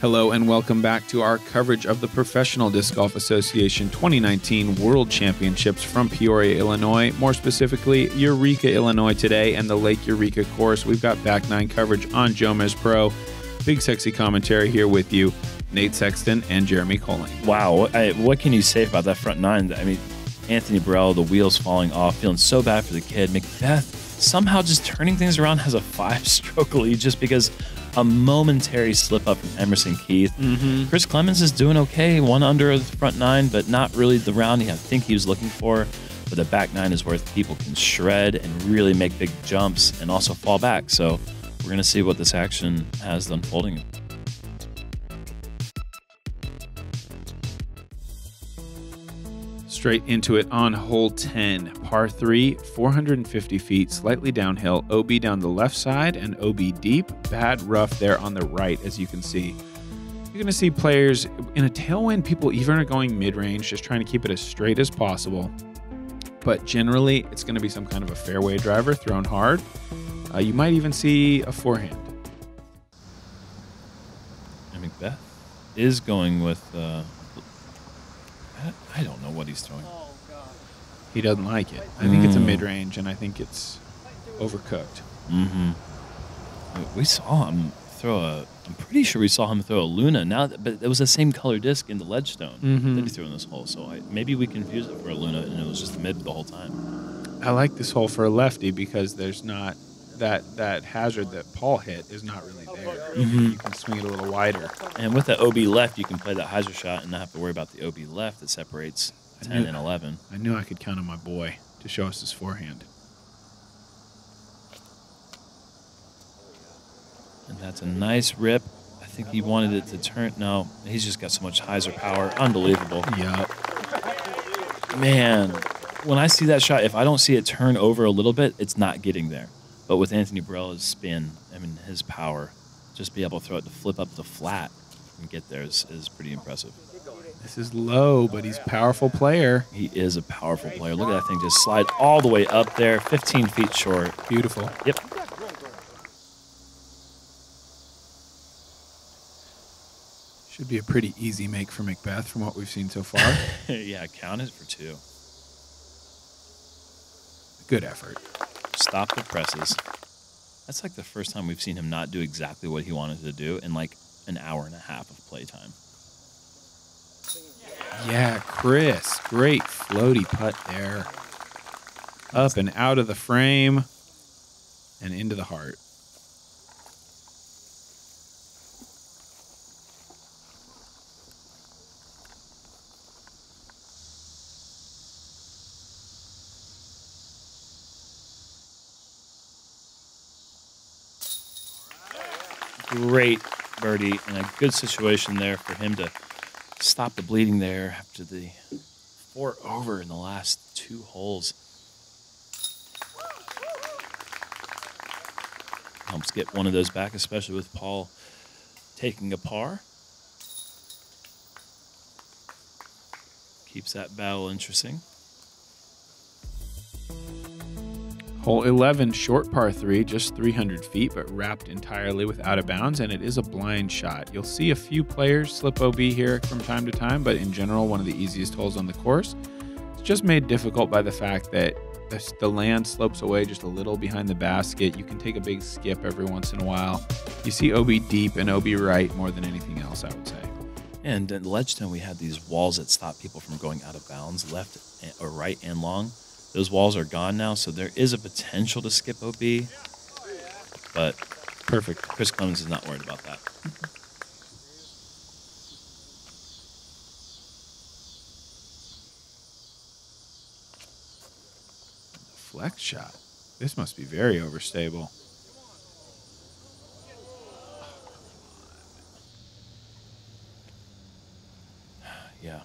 Hello and welcome back to our coverage of the Professional Disc Golf Association 2019 World Championships from Peoria, Illinois. More specifically, Eureka, Illinois today and the Lake Eureka course. We've got back nine coverage on JomezPro. Big Sexy Commentary here with you, Nate Sexton and Jeremy Koling. Wow, what can you say about that front nine? I mean, Anthony Barela, the wheels falling off, feeling so bad for the kid. McBeth somehow just turning things around, has a 5-stroke lead just because a momentary slip up from Emerson Keith. Chris Clemons is doing okay, one under the front nine, but not really the round I think he was looking for. But the back nine is where people can shred and really make big jumps and also fall back. So we're going to see what this action has unfolding. Straight into it on hole 10, par 3, 450 feet, slightly downhill, OB down the left side and OB deep, bad rough there on the right, as you can see. You're going to see players in a tailwind, people even are going mid-range, just trying to keep it as straight as possible. But generally, it's going to be some kind of a fairway driver thrown hard. You might even see a forehand. And McBeth is going with... I don't know what he's throwing. He doesn't like it. I think it's a mid-range, and I think it's overcooked. We saw him throw a... I'm pretty sure we saw him throw a Luna. But it was the same color disc in the ledgestone that he threw in this hole. So maybe we confused it for a Luna, and it was just mid the whole time. I like this hole for a lefty because there's not... That hazard that Paul hit is not really there. You can swing it a little wider. And with the OB left, you can play that hyzer shot and not have to worry about the OB left that separates 10 and 11. I knew I could count on my boy to show us his forehand. And that's a nice rip. I think he wanted it to turn. No, he's just got so much hyzer power. Unbelievable. Yeah. Man, when I see that shot, if I don't see it turn over a little bit, it's not getting there. But with Anthony Barela's spin, I mean, his power, just be able to throw it to flip up the flat and get there is pretty impressive. This is low, but he's a powerful player. He is a powerful player. Look at that thing just slide all the way up there, 15 feet short. Beautiful. Yep. Should be a pretty easy make for McBeth from what we've seen so far. Yeah, count it for 2. Good effort. Stop the presses. That's like the first time we've seen him not do exactly what he wanted to do in like an hour and a half of playtime. Yeah, Chris. Great floaty putt there. Up and out of the frame and into the heart. Great birdie and a good situation there for him to stop the bleeding there after the 4 over in the last 2 holes. Helps get one of those back, especially with Paul taking a par. Keeps that battle interesting. Hole 11, short par 3, just 300 feet, but wrapped entirely with out of bounds, and it is a blind shot. You'll see a few players slip OB here from time to time, but in general, one of the easiest holes on the course. It's just made difficult by the fact that the land slopes away just a little behind the basket. You can take a big skip every once in a while. You see OB deep and OB right more than anything else, I would say. And in Ledgestone, we had these walls that stop people from going out of bounds, left or right and long. Those walls are gone now, so there is a potential to skip OB. But perfect. Chris Clemons is not worried about that. Flex shot. This must be very overstable. Yeah.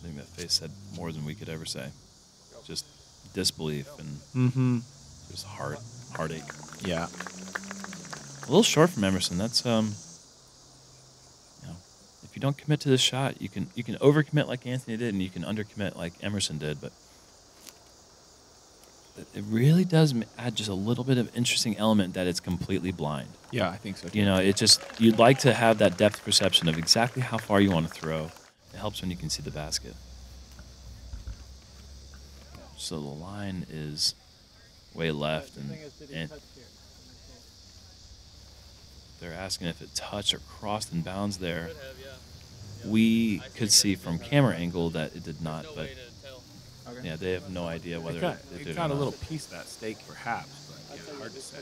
I think that face said more than we could ever say. Just disbelief and just heartache. Yeah. A little short from Emerson. That's you know, if you don't commit to this shot, you can overcommit like Anthony did, and you can undercommit like Emerson did. But it really does add just a little bit of interesting element that it's completely blind. Yeah, I think so too. You know, it just, you'd like to have that depth perception of exactly how far you want to throw. It helps when you can see the basket. So the line is way left, and they're asking if it touched or crossed in bounds there. We could see from camera angle that it did not, but yeah, they have no idea whether it did or got not. a little piece of that steak, perhaps, but yeah, hard to say.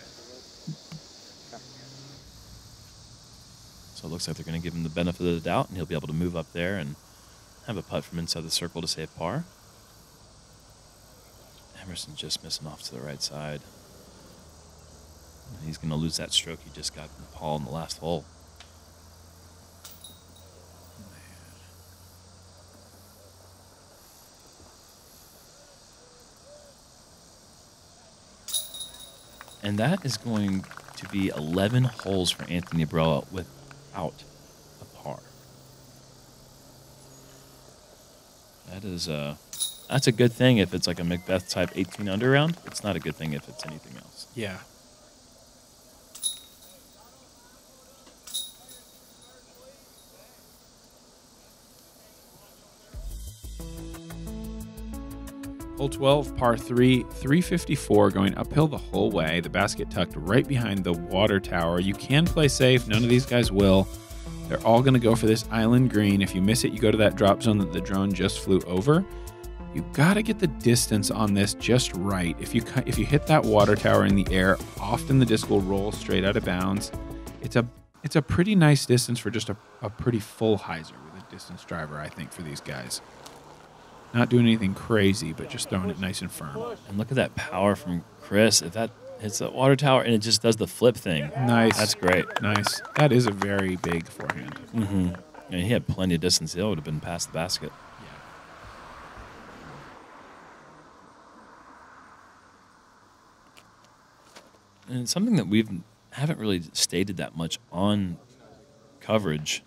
So it looks like they're going to give him the benefit of the doubt, and he'll be able to move up there and have a putt from inside the circle to save par. Emerson just missing off to the right side. And he's going to lose that stroke he just got from Paul in the last hole. And that is going to be 11 holes for Anthony Barela without a par. That is that's a good thing if it's like a McBeth type 18 under round. It's not a good thing if it's anything else. Yeah. Hole 12, par 3, 354, going uphill the whole way. The basket tucked right behind the water tower. You can play safe. None of these guys will. They're all going to go for this island green. If you miss it, you go to that drop zone that the drone just flew over. You got to get the distance on this just right. If you hit that water tower in the air, often the disc will roll straight out of bounds. It's a pretty nice distance for just a pretty full hyzer with a distance driver, I think, for these guys. Not doing anything crazy, but just throwing it nice and firm. And look at that power from Chris. If that hits the water tower and it just does the flip thing. Nice. That's great. Nice. That is a very big forehand. Mm-hmm. And he had plenty of distance. He would have been past the basket. Yeah. And it's something that haven't really stated that much on coverage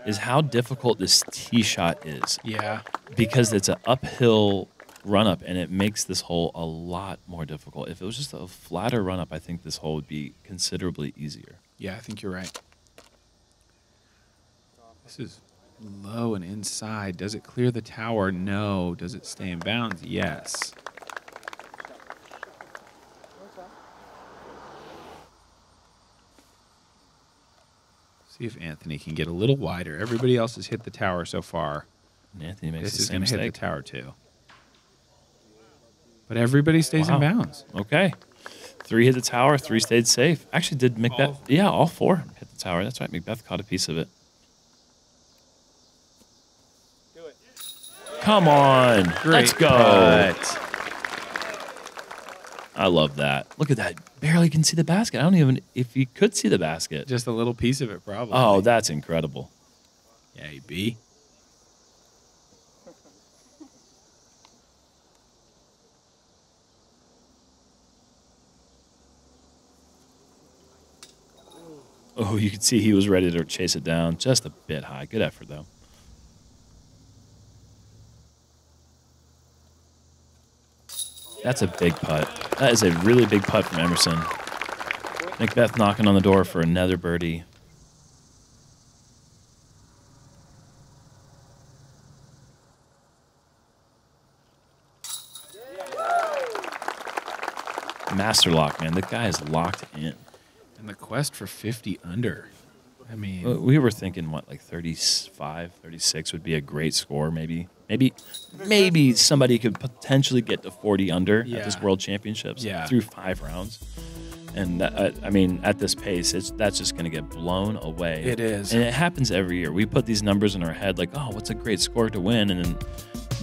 is how difficult this tee shot is. Yeah. Because it's an uphill run-up, and it makes this hole a lot more difficult. If it was just a flatter run-up, I think this hole would be considerably easier. Yeah, I think you're right. This is low and inside. Does it clear the tower? No. Does it stay in bounds? Yes. See if Anthony can get a little wider. Everybody else has hit the tower so far. And Anthony makes this the is same going to mistake. hit the tower too. But everybody stays in bounds. Okay. 3 hit the tower, 3 stayed safe. Actually, did McBeth? Yeah, all 4 hit the tower. That's right. McBeth caught a piece of it. Do it. Come on. Great Let's go. putt. I love that. Look at that. Barely can see the basket. I don't even if he could see the basket. Just a little piece of it, probably. Oh, that's incredible. Yeah, you B. Oh, you could see he was ready to chase it down. Just a bit high. Good effort, though. That's a big putt. That is a really big putt from Emerson. McBeth knocking on the door for another birdie. Master lock, man. The guy is locked in. And the quest for 50 under. I mean, We were thinking, what, like 35, 36 would be a great score, maybe. Maybe somebody could potentially get to 40 under at this World Championships through 5 rounds. And, I mean, at this pace, that's just going to get blown away. It is. And it happens every year. We put these numbers in our head like, oh, what's a great score to win? And then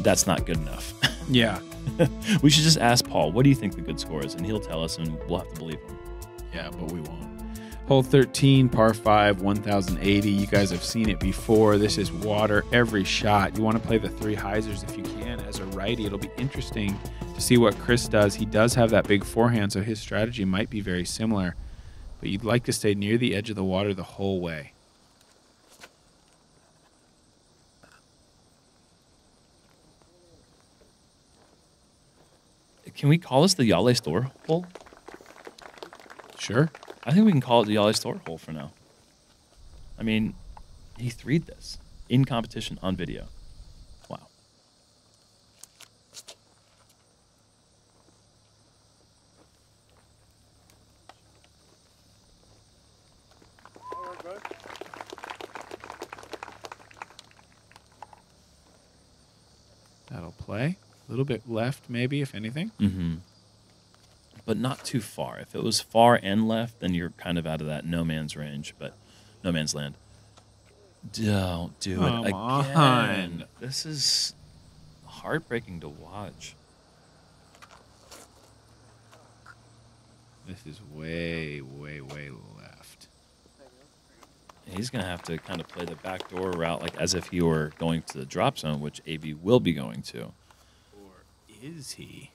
that's not good enough. yeah. We should just ask Paul, what do you think the good score is? And he'll tell us, and we'll have to believe him. Yeah, but we won't. Hole 13, par 5, 1,080. You guys have seen it before. This is water every shot. You want to play the 3 hyzers if you can. As a righty, it'll be interesting to see what Chris does. He does have that big forehand, so his strategy might be very similar. But you'd like to stay near the edge of the water the whole way. Can we call this the Yale Store hole? Sure. I think we can call it the Yale Store hole for now. I mean, he 3'd this in competition on video. Wow. That'll play. A little bit left, maybe, if anything. Mm-hmm. But not too far. If it was far and left, then you're kind of out of that no man's range, but no man's land. Don't do it again. On. This is heartbreaking to watch. This is way, way, way left. He's going to have to kind of play the backdoor route like as if he were going to the drop zone, which AB will be going to. Or is he?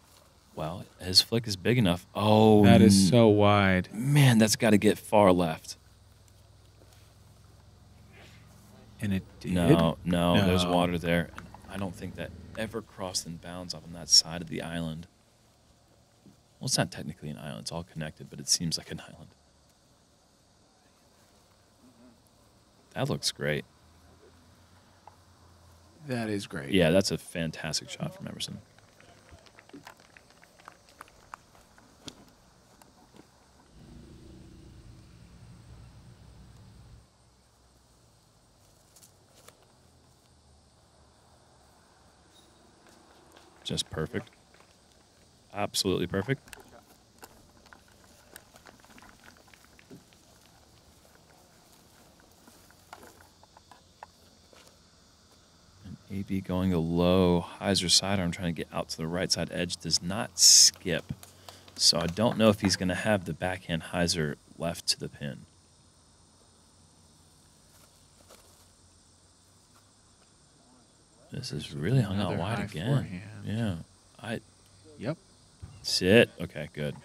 Well, his flick is big enough. Oh, that is so wide. Man, that's got to get far left. And it did? No, there's water there. I don't think that ever crossed in bounds up on that side of the island. Well, it's not technically an island. It's all connected, but it seems like an island. That looks great. That is great. Yeah, that's a fantastic shot from Emerson. Just perfect. Absolutely perfect. And AB going a low hyzer sidearm, trying to get out to the right side edge, does not skip. So I don't know if he's going to have the backhand hyzer left to the pin. This is really hung out wide again. Forehand. Yeah. Yep. Sit. Okay, good.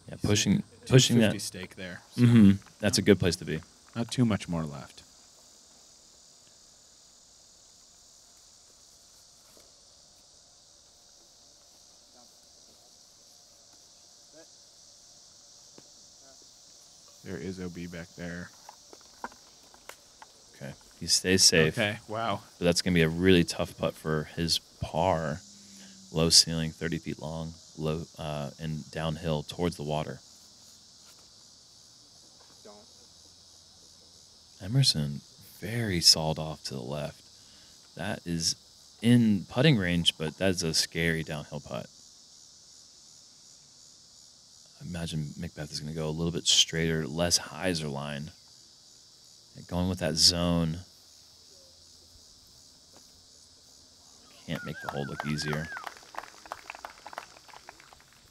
Yeah, pushing that stake there. So. That's a good place to be. Not too much more left. There is OB back there. Okay. He stays safe. Okay, wow. But that's going to be a really tough putt for his par. Low ceiling, 30 feet long, low and downhill towards the water. Emerson, very sawed off to the left. That is in putting range, but that's a scary downhill putt. I imagine McBeth is going to go a little bit straighter, less hyzer line. And going with that zone. Can't make the hole look easier.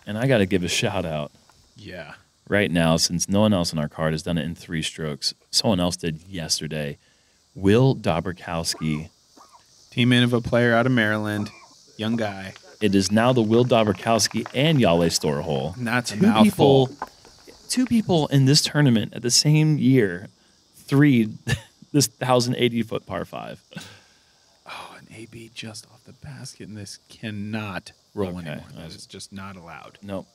And I got to give a shout out. Yeah. Right now, since no one else on our card has done it in 3 strokes, someone else did yesterday. Will Dobrikowski. Teammate of a player out of Maryland. Young guy. It is now the Will Dobrikowski and Yale Store hole. And that's a mouthful. Two people in this tournament at the same year 3'd this 1,080-foot par 5. Oh, an AB just off the basket, and this cannot roll anymore. That is just not allowed. Nope.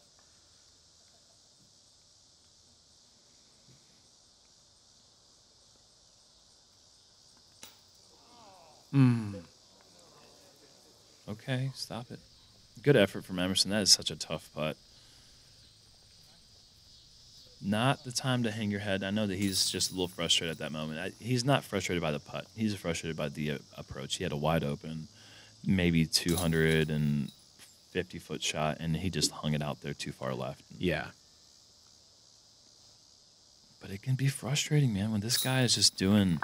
Okay, stop it. Good effort from Emerson. That is such a tough putt. Not the time to hang your head. I know that he's just a little frustrated at that moment. He's not frustrated by the putt. He's frustrated by the approach. He had a wide open, maybe 250-foot shot, and he just hung it out there too far left. Yeah. But it can be frustrating, man, when this guy is just doing...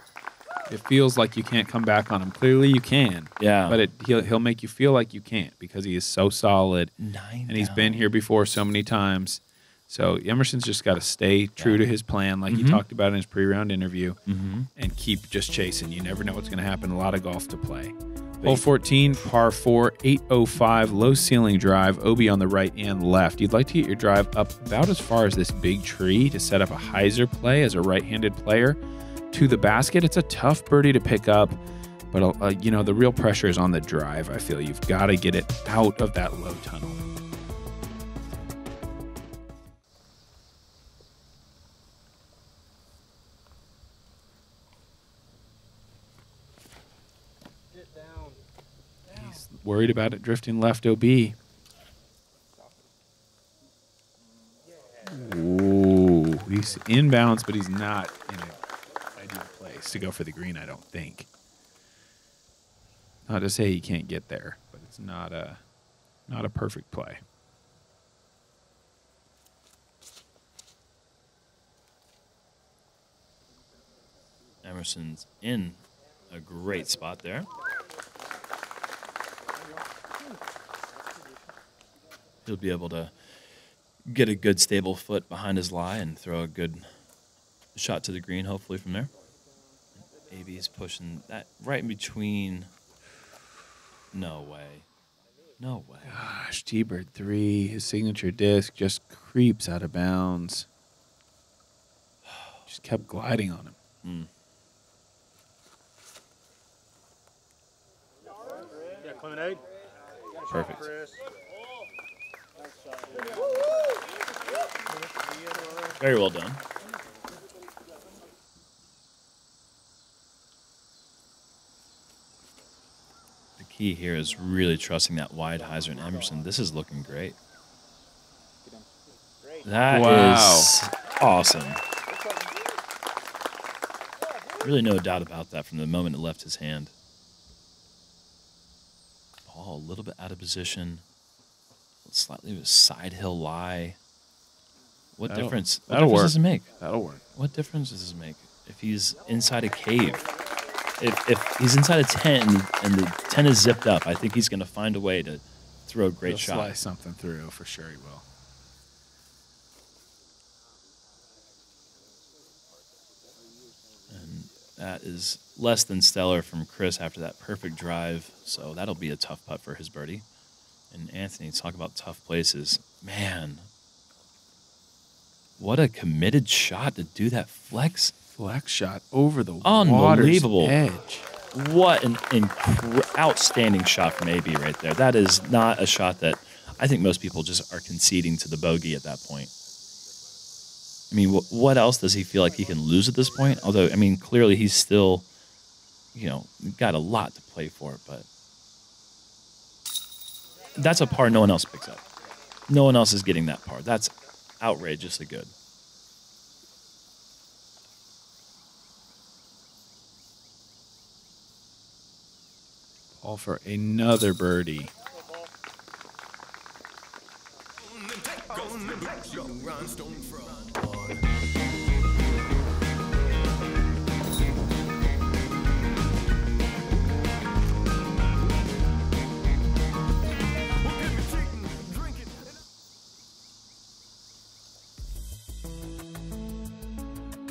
It feels like you can't come back on him. Clearly you can. Yeah. But he'll make you feel like you can't because he is so solid. 9 and he's been here before so many times. So Emerson's just got to stay true to his plan like he talked about in his pre-round interview and keep just chasing. You never know what's going to happen. A lot of golf to play. Hole 14, par 4, 805, low ceiling drive, OB on the right and left. You'd like to get your drive up about as far as this big tree to set up a hyzer play as a right-handed player to the basket. It's a tough birdie to pick up, but you know, the real pressure is on the drive. I feel you've got to get it out of that low tunnel. worried about it drifting left OB. Ooh, he's inbounds, but he's not in an ideal place to go for the green, I don't think. Not to say he can't get there, but it's not a perfect play. Emerson's in a great spot there. He'll be able to get a good stable foot behind his lie and throw a good shot to the green, hopefully, from there. AB is pushing that right in between. No way. No way. Gosh, T-Bird 3, his signature disc just creeps out of bounds. Just kept gliding on him. Mm. Perfect. Very well done. The key here is really trusting that wide hyzer and Emerson. This is looking great. That is awesome. Really no doubt about that from the moment it left his hand. Ball a little bit out of position. Slightly of a side hill lie. What difference does it make? That'll work. What difference does this make if he's inside a cave? If he's inside a tent and the tent is zipped up, I think he's going to find a way to throw a great shot. Slice something through, for sure he will. And that is less than stellar from Chris after that perfect drive, so that'll be a tough putt for his birdie. And Anthony, talk about tough places. Man, what a committed shot to do that flex. Flex shot over the Unbelievable. water's edge. What an outstanding shot from AB right there. That is not a shot that I think most people just are conceding to the bogey at that point. I mean, what else does he feel like he can lose at this point? Although, I mean, clearly he's still, got a lot to play for, but that's a par no one else picks up. No one else is getting that par. That's outrageously good. All for another birdie.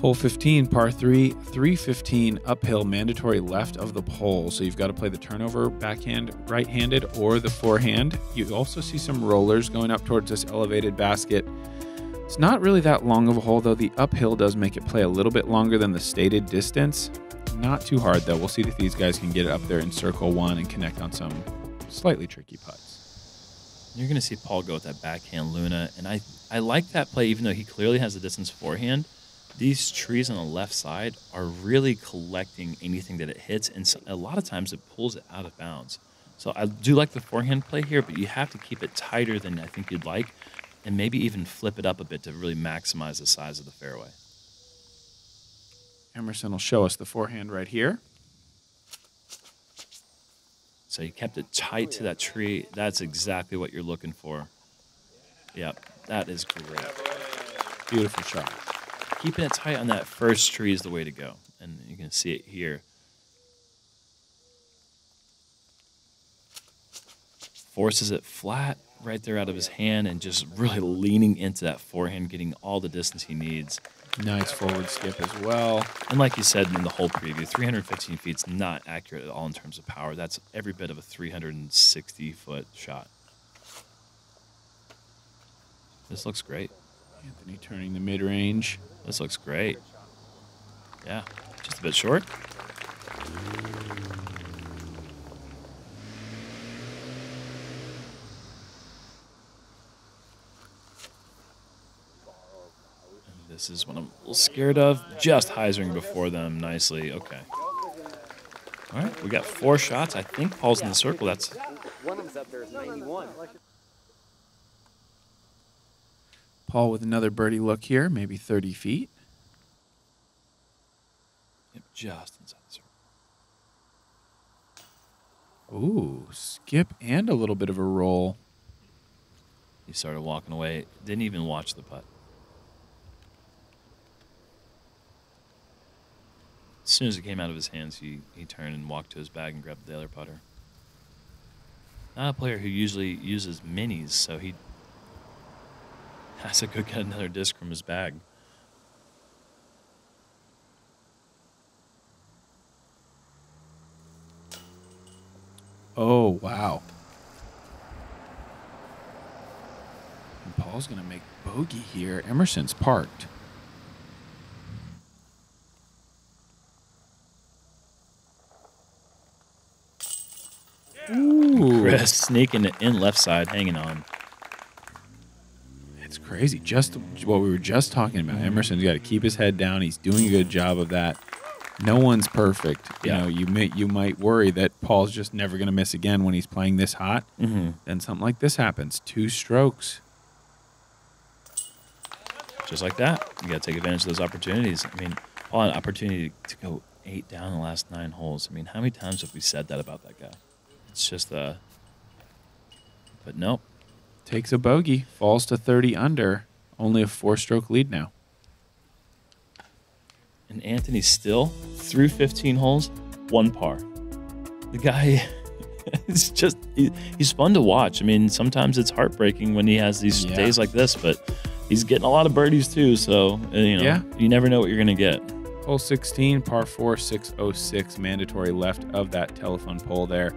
Hole 15, par 3, 315 uphill, mandatory left of the pole. So you've got to play the turnover backhand, right-handed, or the forehand. You also see some rollers going up towards this elevated basket. It's not really that long of a hole, though. The uphill does make it play a little bit longer than the stated distance. Not too hard, though. We'll see if these guys can get it up there in circle one and connect on some slightly tricky putts. You're going to see Paul go with that backhand Luna, and I like that play, even though he clearly has the distance forehand. These trees on the left side are really collecting anything that it hits, and so a lot of times it pulls it out of bounds. So I do like the forehand play here, but you have to keep it tighter than I think you'd like, and maybe even flip it up a bit to really maximize the size of the fairway. Emerson will show us the forehand right here. So you kept it tight to that tree. That's exactly what you're looking for. Yep, that is great. Beautiful shot. Keeping it tight on that first tree is the way to go. And you can see it here. Forces it flat right there out of his hand and just really leaning into that forehand, getting all the distance he needs. Nice forward skip as well. And like you said in the whole preview, 315 feet is not accurate at all in terms of power. That's every bit of a 360-foot shot. This looks great. Anthony turning the mid-range. This looks great. Yeah, just a bit short. And this is what I'm a little scared of. Just hyzering before them nicely. Okay. All right, we got 4 shots. I think Paul's in the circle. That's up there is 91. Paul with another birdie look here, maybe 30 feet. Yep, just inside the circle. Ooh, skip and a little bit of a roll. He started walking away. Didn't even watch the putt. As soon as it came out of his hands, he turned and walked to his bag and grabbed the other putter. Not a player who usually uses minis, so he has to go get another disc from his bag. Oh, wow. And Paul's going to make bogey here. Emerson's parked. Ooh. Chris sneaking it in left side, hanging on. It's crazy. Just what we were just talking about. Emerson's got to keep his head down. He's doing a good job of that. No one's perfect. Yeah. You know, you might worry that Paul's just never going to miss again when he's playing this hot. Then something like this happens. 2 strokes. Just like that. You got to take advantage of those opportunities. I mean, Paul had an opportunity to go 8 down in the last 9 holes. I mean, how many times have we said that about that guy? It's just but nope. Takes a bogey. Falls to 30 under. Only a 4-stroke lead now. And Anthony still, through 15 holes, 1 par. The guy is just, he's fun to watch. I mean, sometimes it's heartbreaking when he has these days like this, but he's getting a lot of birdies too. So, you know, you never know what you're going to get. Hole 16, par 4, 606, mandatory left of that telephone pole there.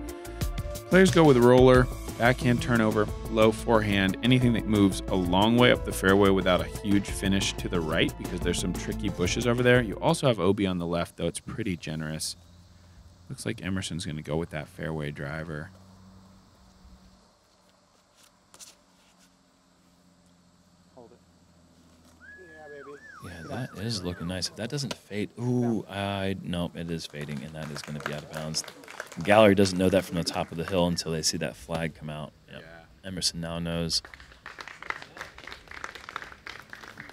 Players go with roller, backhand turnover, low forehand, anything that moves a long way up the fairway without a huge finish to the right because there's some tricky bushes over there. You also have OB on the left, though it's pretty generous. Looks like Emerson's going to go with that fairway driver. Hold it. Yeah, baby. Yeah, that is looking nice. If that doesn't fade, ooh, no, it is fading, and that is going to be out of bounds. The gallery doesn't know that from the top of the hill until they see that flag come out. Yep. Yeah. Emerson now knows.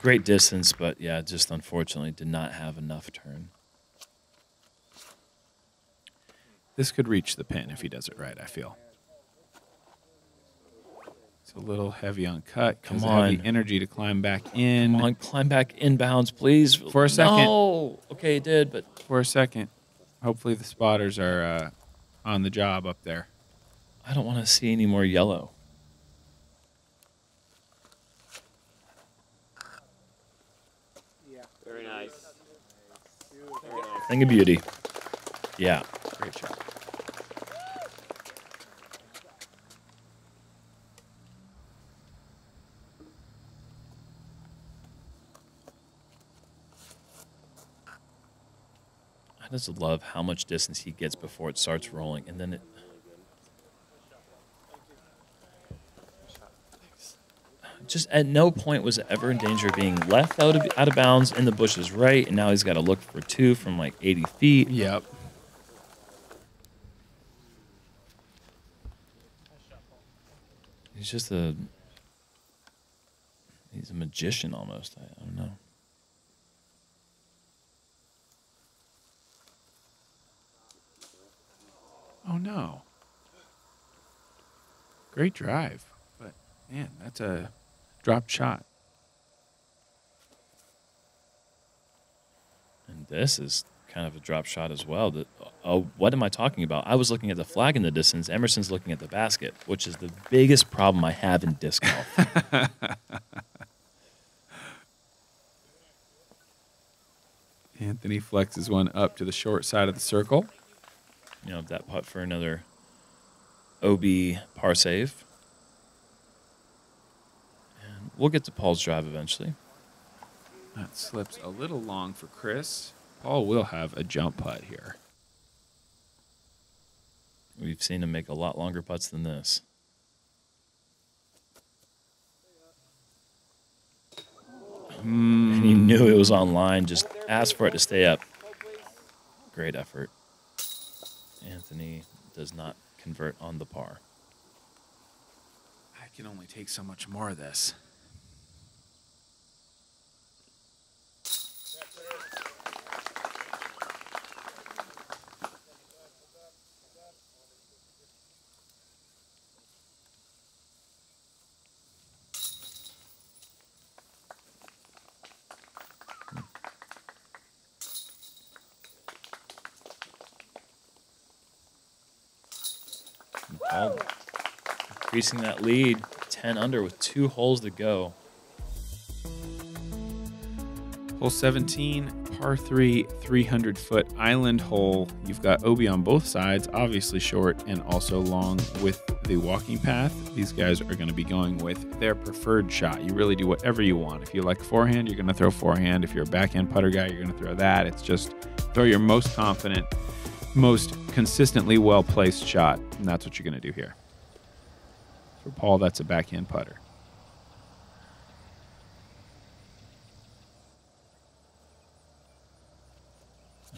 Great distance, but yeah, just unfortunately did not have enough turn. This could reach the pin if he does it right, I feel. It's a little heavy on cut. Come on. Have the energy to climb back in. Come on, climb back inbounds, please. For a second. No. Okay, it did, but... For a second. Hopefully the spotters are on the job up there. I don't want to see any more yellow. Yeah. Very nice. Thing of beauty. Yeah. Great shot. I just love how much distance he gets before it starts rolling, and then it... Just at no point was it ever in danger of being left out of bounds in the bushes right, and now he's got to look for 2 from like 80 feet. Yep. He's just he's a magician almost. I don't know. Oh, no. Great drive. But, man, that's a dropped shot. And this is kind of a drop shot as well. What am I talking about? I was looking at the flag in the distance. Emerson's looking at the basket, which is the biggest problem I have in disc golf. Anthony flexes one up to the short side of the circle. You know, that putt for another OB par save. And we'll get to Paul's drive eventually. That slips a little long for Chris. Paul will have a jump putt here. We've seen him make a lot longer putts than this. And he knew it was on line, just asked for it to stay up. Great effort. Anthony does not convert on the par. can only take so much more of this. Paul increasing that lead, 10 under with 2 holes to go. Hole 17, par 3, 300-foot island hole. You've got OB on both sides, obviously short and also long with the walking path. These guys are going to be going with their preferred shot. You really do whatever you want. If you like forehand, you're going to throw forehand. If you're a backhand putter guy, you're going to throw that. It's just throw your most confident, most consistently well-placed shot, and that's what you're going to do here. For Paul, that's a backhand putter.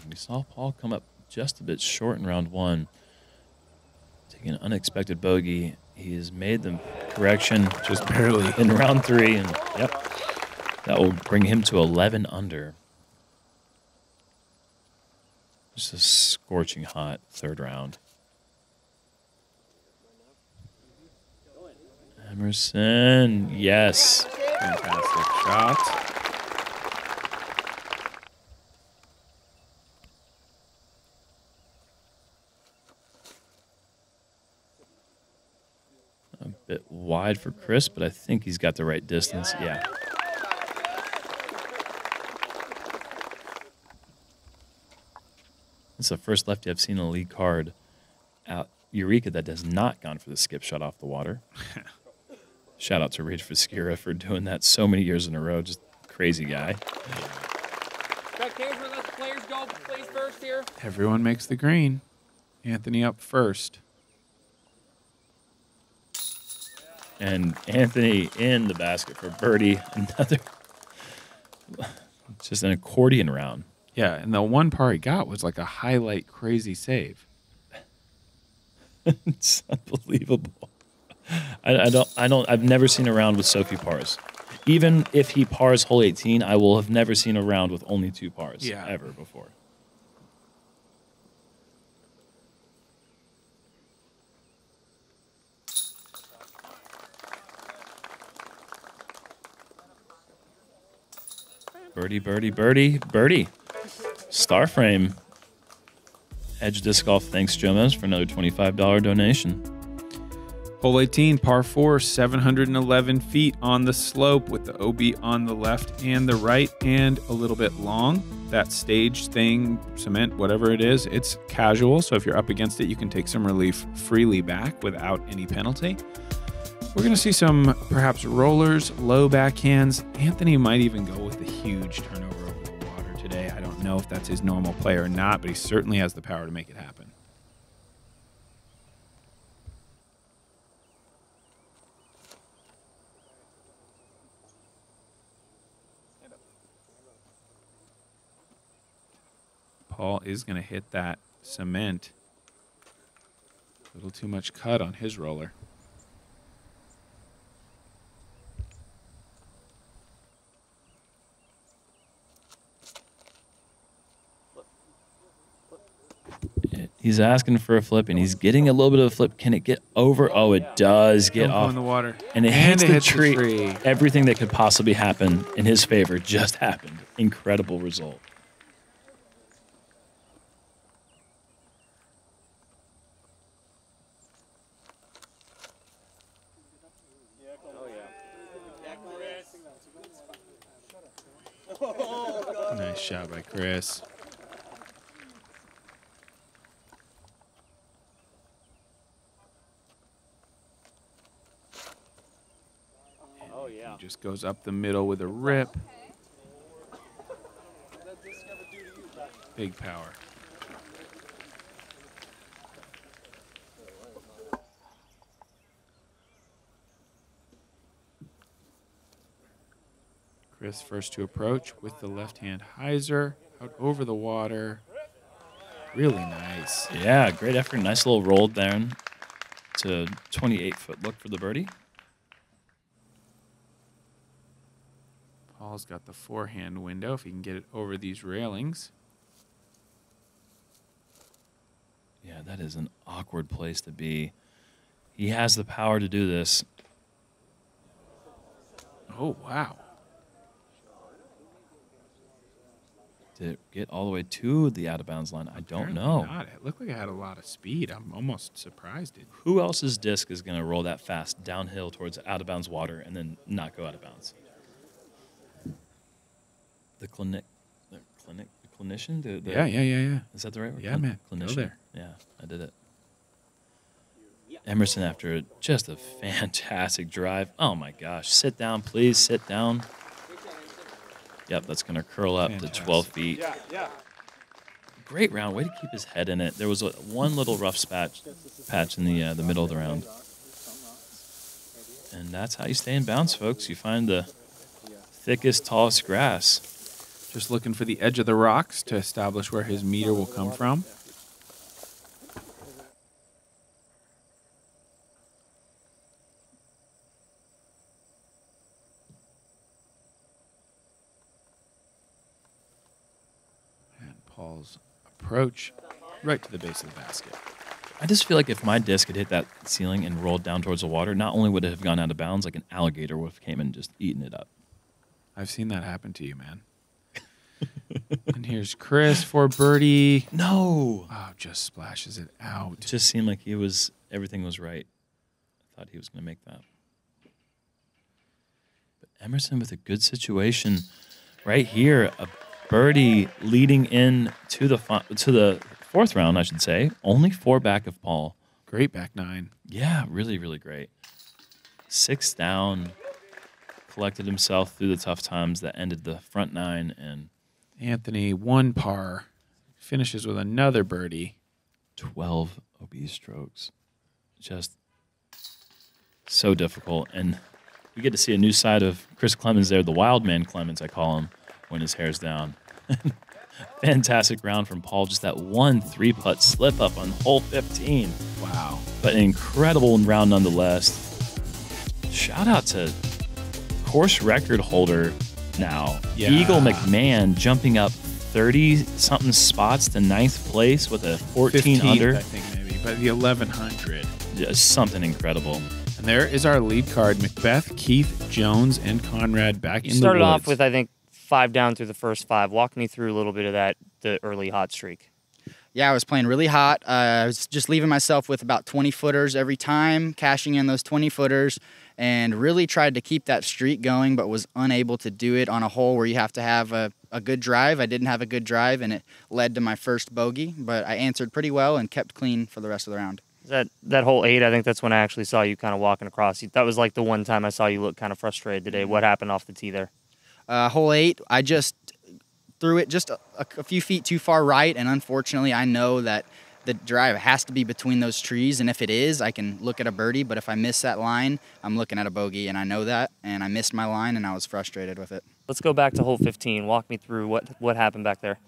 We saw Paul come up just a bit short in round 1, taking an unexpected bogey. He has made the correction Just barely. in round 3, and yep, that will bring him to 11 under. Just a scorching hot 3rd round. Emerson, yes. Fantastic shot. A bit wide for Chris, but I think he's got the right distance. Yeah. It's the first lefty I've seen in a league card out Eureka that has not gone for the skip shot off the water. Shout out to Reed Fiskira for doing that so many years in a row. Just crazy guy. Spectators, we'll let the players go place first here. Everyone makes the green. Anthony up first. And Anthony in the basket for birdie. Another, just an accordion round. Yeah, and the one par he got was like a highlight crazy save. It's unbelievable. I've never seen a round with so few pars. Even if he pars hole 18, I will have never seen a round with only 2 pars ever before. Birdie, birdie, birdie, birdie. Star frame. Edge Disc Golf thanks Jomez for another $25 donation. Hole 18, par 4, 711 feet on the slope with the OB on the left and the right and a little bit long. That stage thing, cement, whatever it is, it's casual. So if you're up against it, you can take some relief freely back without any penalty. We're going to see some perhaps rollers, low backhands. Anthony might even go with a huge turnover over the water today. I don't know if that's his normal play or not, but he certainly has the power to make it happen. Paul is going to hit that cement. A little too much cut on his roller. He's asking for a flip, and he's getting a little bit of a flip. Can it get over? Oh, it does get off. In the water. And it hits the tree. Everything that could possibly happen in his favor just happened. Incredible result. Nice shot by Chris. Just goes up the middle with a rip. Big power. Chris first to approach with the left-hand hyzer out over the water. Really nice. Yeah, great effort. Nice little roll down to 28-foot look for the birdie. Paul's got the forehand window if he can get it over these railings. Yeah, that is an awkward place to be. He has the power to do this. Oh, wow. Did it get all the way to the out-of-bounds line? I don't know. Not. It looked like it had a lot of speed. I'm almost surprised it. Who else's disc is going to roll that fast downhill towards out-of-bounds water and then not go out of bounds? The clinician? Yeah. Is that the right word? Yeah, man. Clinician. Go there. Yeah, I did it. Emerson, after just a fantastic drive. Oh, my gosh. Sit down, please. Sit down. Yep, that's going to curl up to 12 feet. Yeah. Great round. Way to keep his head in it. There was one little rough patch in the middle of the round. And that's how you stay in bounds, folks. You find the thickest, tallest grass. Just looking for the edge of the rocks to establish where his meter will come from. And Paul's approach right to the base of the basket. I just feel like if my disc had hit that ceiling and rolled down towards the water, not only would it have gone out of bounds, like an alligator would have came and just eaten it up. I've seen that happen to you, man. And here's Chris for birdie. No. Oh, just splashes it out. It just seemed like everything was right. I thought he was going to make that. But Emerson with a good situation right here. A birdie leading in to the fourth round, I should say. Only 4 back of Paul. Great back nine. Yeah, really, really great. 6 down. Collected himself through the tough times that ended the front 9, and Anthony, 1 par, finishes with another birdie. 12 OB strokes. Just so difficult. And we get to see a new side of Chris Clemons there, the wild man Clemons, I call him, when his hair's down. Fantastic round from Paul. Just that 1 3-putt slip up on hole 15. Wow. But an incredible round nonetheless. Shout out to course record holder now, Yeah. Eagle McMahon, jumping up 30-something spots to 9th place with a 14 under. I think maybe, but the 1100. Just something incredible. And there is our lead card. McBeth, Keith, Jones, and Conrad back in the woods. Started off with, I think, 5 down through the first 5. Walk me through a little bit of that, the early hot streak. Yeah, I was playing really hot. I was just leaving myself with about 20-footers every time, cashing in those 20-footers, and really tried to keep that streak going, but was unable to do it on a hole where you have to have a good drive. I didn't have a good drive, and it led to my first bogey, but I answered pretty well and kept clean for the rest of the round. That hole 8, I think that's when I actually saw you kind of walking across. That was like the one time I saw you look kind of frustrated today. What happened off the tee there? Hole 8, I just threw it just a few feet too far right, and unfortunately I know that the drive has to be between those trees, and if it is, I can look at a birdie, but if I miss that line, I'm looking at a bogey, and I know that, and I missed my line, and I was frustrated with it. Let's go back to hole 15. Walk me through what happened back there.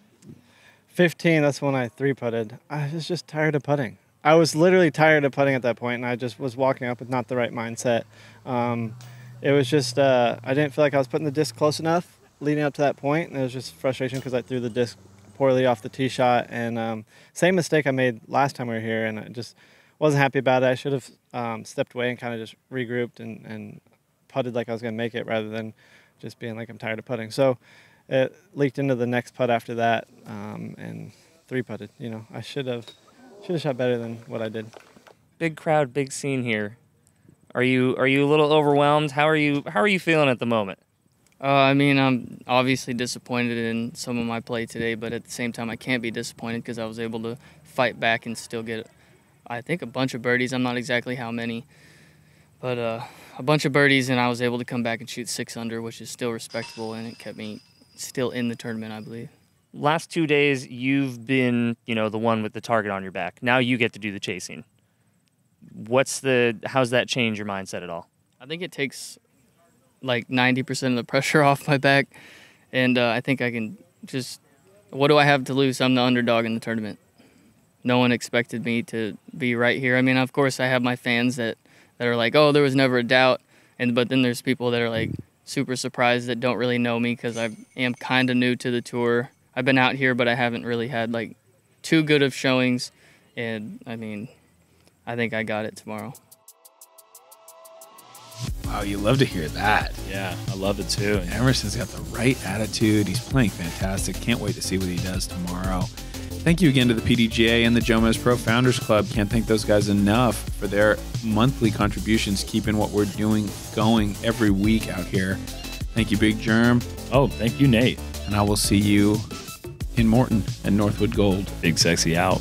15, that's when I 3-putted. I was just tired of putting. I was literally tired of putting at that point, and I just was walking up with not the right mindset. It was just, I didn't feel like I was putting the disc close enough leading up to that point, and it was just frustration because I threw the disc poorly off the tee shot, and same mistake I made last time we were here, and I just wasn't happy about it. I should have stepped away and kind of just regrouped and putted like I was going to make it rather than just being like I'm tired of putting. So it leaked into the next putt after that, and 3-putted. You know, I should have shot better than what I did. Big crowd, big scene here. Are you a little overwhelmed? How are you feeling at the moment? I mean, I'm obviously disappointed in some of my play today, but at the same time, I can't be disappointed because I was able to fight back and still get, I think, a bunch of birdies. I'm not exactly how many, but a bunch of birdies, and I was able to come back and shoot 6 under, which is still respectable, and it kept me still in the tournament, I believe. Last 2 days, you've been, the one with the target on your back. Now you get to do the chasing. How's that change your mindset at all? I think it takes like 90% of the pressure off my back, and I think I can just, what do I have to lose? I'm the underdog in the tournament. No one expected me to be right here. I mean, of course, I have my fans that are like, oh, there was never a doubt, but then there's people that are like, super surprised that don't really know me because I am kind of new to the tour. I've been out here, but I haven't really had like too good of showings. And I mean, I think I got it tomorrow. Wow, you love to hear that. Yeah, I love it too. Emerson's got the right attitude. He's playing fantastic. Can't wait to see what he does tomorrow. Thank you again to the PDGA and the JomezPro Founders Club. Can't thank those guys enough for their monthly contributions, keeping what we're doing going every week out here. Thank you, Big Jerm. Oh, thank you, Nate. And I will see you in Morton and Northwood Gold. Big Sexy out.